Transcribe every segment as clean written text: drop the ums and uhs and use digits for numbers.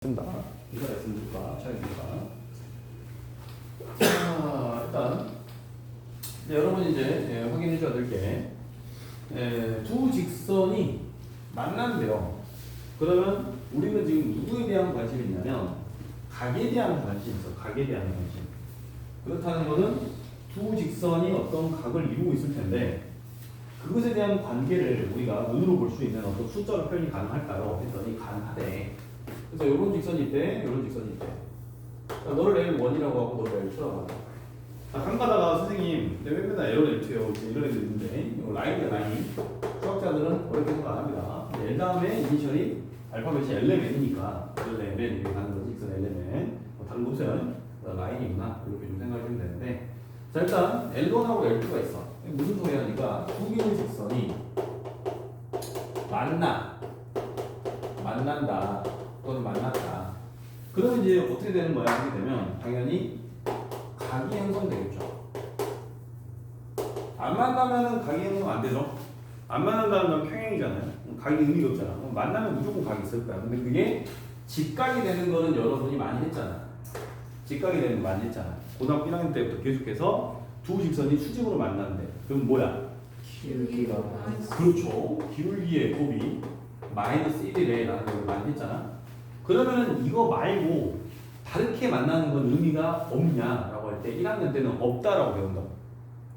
습니다. 이거 있습니까? 차례입니다. 자, 일단 여러분 이제 확인해 줘야 될 게 두 직선이 만난대요. 그러면 우리는 지금 누구에 대한 관심이 있냐면 각에 대한 관심이 있어. 각에 대한 관심. 그렇다는 것은 두 직선이 어떤 각을 이루고 있을 텐데 그것에 대한 관계를 우리가 눈으로 볼 수 있는 어떤 숫자로 표현이 가능할까요? 했더니 가능하대. 그래서 이런 직선이 있대, 이런 직선이 있대. 자, 너를 L1이라고 하고 너를 L2라고 하고. 자, 간 가다가 선생님, 왜 맨날 L1, L2요? 이런 애들 있는데, 이거 라인이야, 라인. 수학자들은 어렵게 생각 안 합니다. L 다음에 이니셜이 알파벳이 LMN이니까, LMN, 이렇게 가는 거지, 직선 LMN. 다른 곳은 라인이구나. 이렇게 좀 생각하시면 되는데. 자, 일단 L1하고 L2가 있어. 무슨 소리 하니까 두 개의 직선이 만난다. 또는 만났다. 그러면 이제 어떻게 되는 거야? 하게 되면 당연히 각이 형성되겠죠. 안 만나면은 각이 형성 안 되죠. 안 만난다는 건 평행이잖아요. 각이 의미가 없잖아. 만나면 무조건 각이 있을 거야. 근데 그게 직각이 되는 거는 여러분이 많이 했잖아. 직각이 되는 거 많이 했잖아. 고등학교 1학년 때부터 계속해서 두 직선이 수직으로 만난대. 그럼 뭐야? 기울기가 그렇죠. 기울기의 곱이 마이너스 1이래라는 걸 많이 했잖아. 그러면은 이거 말고 다르게 만나는 건 의미가 없냐라고 할 때 1학년 때는 없다라고 배운다.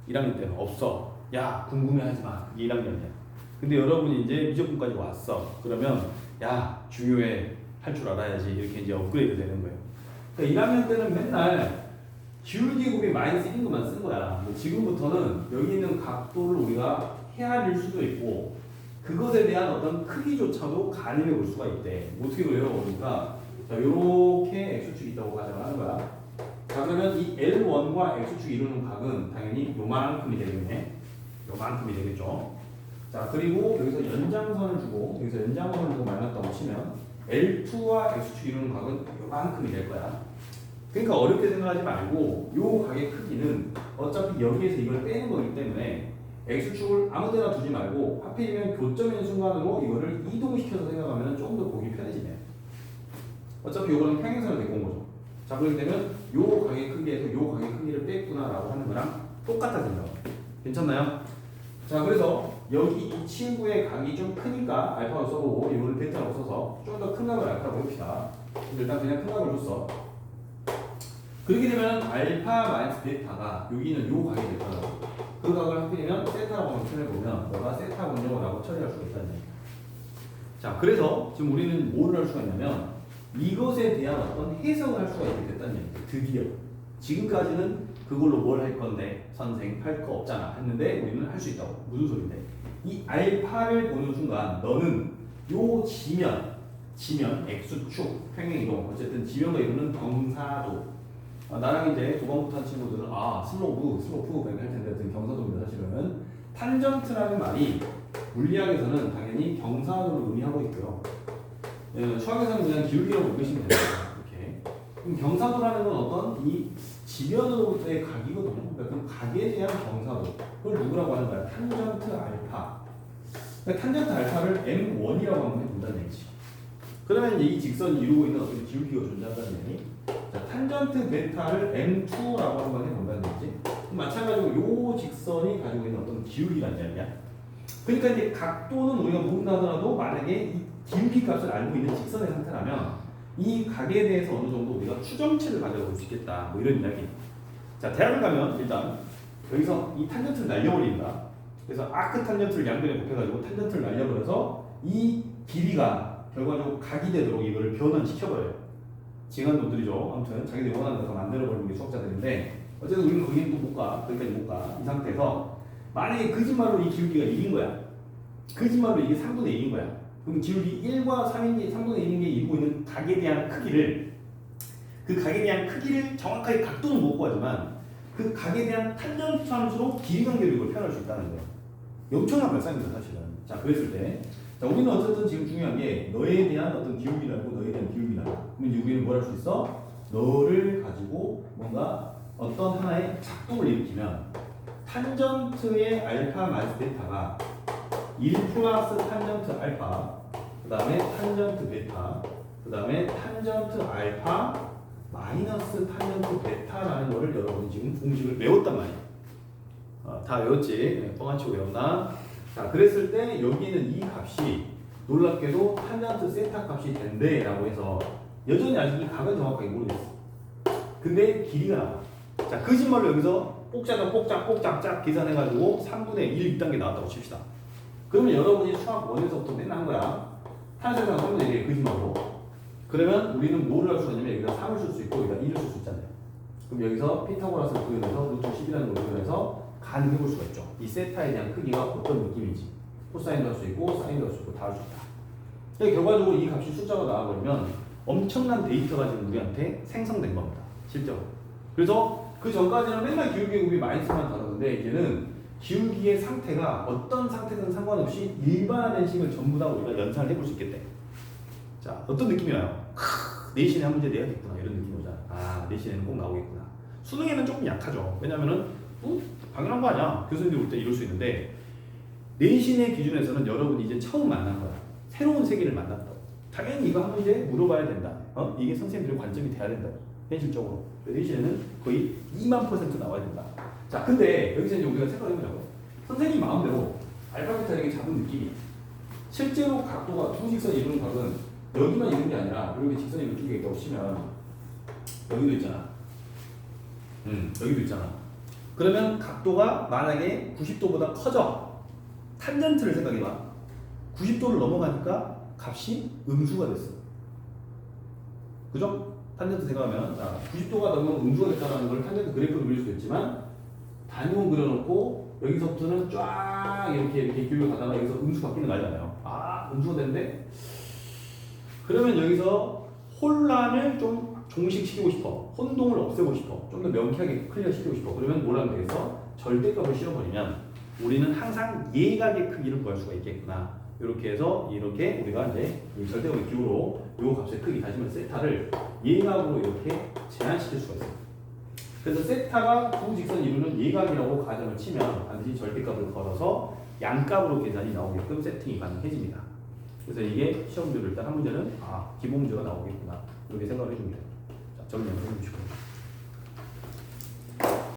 1학년 때는 없어. 야, 궁금해하지 마. 그게 1학년이야. 근데 여러분이 이제 미적분까지 왔어. 그러면 야, 중요해. 할 줄 알아야지. 이렇게 이제 업그레이드 되는 거예요. 그러니까 1학년 때는 맨날 기울기 곱이 마이너스 1인 것만 쓴 거야. 지금부터는 여기 있는 각도를 우리가 헤아릴 수도 있고 그것에 대한 어떤 크기조차도 가늠해 볼 수가 있대. 어떻게 그래요? 그러니까 자, 요렇게 x축이 있다고 가정하는 거야. 자, 그러면 이 L1과 x축이 이루는 각은 당연히 요만큼이 되겠네. 요만큼이 되겠죠. 자, 그리고 여기서 연장선을 주고 여기서 연장선을 주고 만났다고 치면 L2와 x축이 이루는 각은 요만큼이 될 거야. 그러니까 어렵게 생각하지 말고 요 각의 크기는 어차피 여기에서 이걸 빼는 거기 때문에 x축을 아무 데나 두지 말고 하필이면 교점인 순간으로 이거를 이동시켜서 생각하면 좀 더 보기 편해지네요. 어차피 요거는 평행선을 데리고 온 거죠. 자, 그렇게 되면 요 각의 크기에서 요 각의 크기를 뺐구나라고 하는 거랑 똑같아진다. 괜찮나요? 자, 그래서 여기 이 친구의 각이 좀 크니까 알파로 써보고 이거를 베타로 써서 좀 더 큰 각을 알파로 해봅시다. 일단 그냥 큰 각을 줬어. 그렇게 되면 알파 마이너스 베타가 여기는 요 각이 될 거라고. 그 각을 하필이면 세타라고 한번 표현해보면 너가 세타군요 라고 처리할 수가 있다는 얘기야. 자, 그래서 지금 우리는 뭐를 할 수가 있냐면 이것에 대한 어떤 해석을 할 수가 있게 됐다는 얘기야. 드디어. 지금까지는 그걸로 뭘 할 건데 선생 할 거 없잖아 했는데 우리는 할 수 있다고. 무슨 소리인데? 이 알파를 보는 순간 너는 요 지면 x축 평행이동 어쨌든 지면과 이루는 경사도 나랑 이제 도반부터 한 친구들은 슬로프 할 텐데 경사도입니다. 사실은 탄전트라는 말이 물리학에서는 당연히 경사도를 의미하고 있고요. 수학에서는 그냥 기울기라고 보시면 됩니다. 이렇게. 그럼 경사도라는 건 어떤 이 지면으로부터의 각이거든요. 그러니까 그 각에 대한 경사도 그걸 누구라고 하는 거야? 탄전트 알파. 그러니까 탄전트 알파를 M1이라고 한번 해본다는 얘기지. 그러면 이제 이 직선이 이루고 있는 어떤 기울기가 존재한다는 얘기. 자, 탄전트 베타를 M2라고 한번 해본다는 얘기지. 그럼 마찬가지로 요 직선이 가지고 있는 어떤 기울기라는 얘기야. 그러니까 이제 각도는 우리가 모른다 하더라도 만약에 이 기울기 값을 알고 있는 직선의 상태라면 이 각에 대해서 어느 정도 우리가 추정치를 가져볼 수 있겠다. 뭐 이런 이야기. 자, 대학을 가면 일단 여기서 이 탄전트를 날려버린다. 그래서 아크 탄전트를 양변에 곱해가지고 탄전트를 날려버려서 이 길이가 결과적으로 각이 되도록 이걸 변환시켜버려요. 징한 놈들이죠. 아무튼 자기들이 원하는 대로 만들어버리는 게 수학자들인데 어쨌든 우리는 거기는 또 못 가. 거기까지 못 가. 이 상태에서 만약에 거짓말로 이 기울기가 1인 거야. 거짓말로 이게 3분의 1인 거야. 그럼 기울기 1과 3분의 1인 게 이루고 있는 각에 대한 크기를 그 각에 대한 크기를 정확하게 각도는 못 구하지만 그 각에 대한 탄전트 함수로 길이 관계로 이걸 표현할 수 있다는 거예요. 엄청난 발상입니다, 사실은. 자, 그랬을 때 자, 우리는 어쨌든 지금 중요한 게 너에 대한 어떤 기울기라고 너에 대한 기울기라. 그럼 이제 우리는 뭘 할 수 있어? 너를 가지고 뭔가 어떤 하나의 작동을 일으키면 탄전트의 알파 마이너스 베타가 1 플러스 탄전트 알파 그 다음에 탄전트 베타 그 다음에 탄전트 알파 마이너스 탄전트 베타라는 거를 여러분이 지금 공식을 외웠단 말이야. 다 외웠지? 네, 뻥안치고 외웠나? 자, 그랬을 때 여기는 이 값이 놀랍게도 탄전트 세타 값이 된대 라고 해서 여전히 아직 이 값은 정확하게 모르겠어. 근데 길이가 나와. 자, 그 sim물로 여기서 꼭짝짝 계산해가지고 3분의 1 2단계 나왔다고 칩시다. 그러면 여러분이 수학 1에서부터 맨날 한 거야. 탄전트가 3분의 1의 그 sim물로. 그러면 우리는 뭐를 할 수가 있냐면 여기다 3을 쓸 수 있고 여기다 1을 쓸 수 있잖아요. 그럼 여기서 피타고라스를 구현해서 루트 10이라는 걸 구현해서 가능해 볼 수가 있죠. 이 세타에 대한 크기가 어떤 느낌인지. 코사인도 할 수 있고 사인도 할 수 있고 다 할 수 있다. 그러니까 결과적으로 이 값이 숫자가 나와버리면 엄청난 데이터가 지금 우리한테 생성된 겁니다. 실제로. 그래서 그 전까지는 맨날 기울기의 곱이 마이너스만 다뤘는데 이제는 기울기의 상태가 어떤 상태든 상관없이 일반화된 식을 전부 다 우리가 연산을 해볼 수 있겠대. 자, 어떤 느낌이 와요? 내신에 한 문제 내야겠구나 이런 느낌이 오잖아. 아, 내신에는 꼭 나오겠구나. 수능에는 조금 약하죠. 왜냐면은 당연한 거 아니야. 교수님들 올 때 이럴 수 있는데 내신의 기준에서는 여러분이 이제 처음 만난 거야. 새로운 세계를 만났다고. 당연히 이거 한 문제 물어봐야 된다. 이게 선생님들의 관점이 돼야 된다. 현실적으로. 내신에는 거의 2만% 나와야 된다. 자, 근데 여기서 이제 우리가 생각을 해보자고. 선생님 마음대로 알파 베타 이렇게 잡은 느낌이 실제로 각도가 두 직선이 이루는 각은 여기만 있는 게 아니라 이렇게 직선이 이쪽에 있다고 치면 여기도 있잖아. 여기도 있잖아. 그러면 각도가 만약에 90도보다 커져. 탄전트를 생각해봐. 90도를 넘어가니까 값이 음수가 됐어. 그죠? 탄전트 생각하면 90도가 넘으면 음수가 됐다는 걸 탄전트 그래프로 그릴 수도 있지만 단위원 그려놓고 여기서부터는 쫙 이렇게 길로 가다가 여기서 음수 바뀌는 거 알잖아요. 아, 음수가 됐는데 그러면 여기서 혼란을 좀 종식시키고 싶어. 혼동을 없애고 싶어. 좀 더 명쾌하게 클리어시키고 싶어. 그러면 뭐라면 되겠어? 절대값을 실어버리면 우리는 항상 예각의 크기를 구할 수가 있겠구나. 이렇게 해서 이렇게 우리가 이제 이 절대값의 기호로 요 값의 크기 다시면 세타를 예각으로 이렇게 제한시킬 수가 있어요. 그래서 세타가 두 직선이 이루는 예각이라고 가정을 치면 반드시 절대값을 걸어서 양값으로 계산이 나오게끔 세팅이 가능해집니다. 그래서 이게 시험지로 일단 한 문제는 기본 문제가 나오겠구나 이렇게 생각을 해줍니다. 자, 저는 연습해 주시고.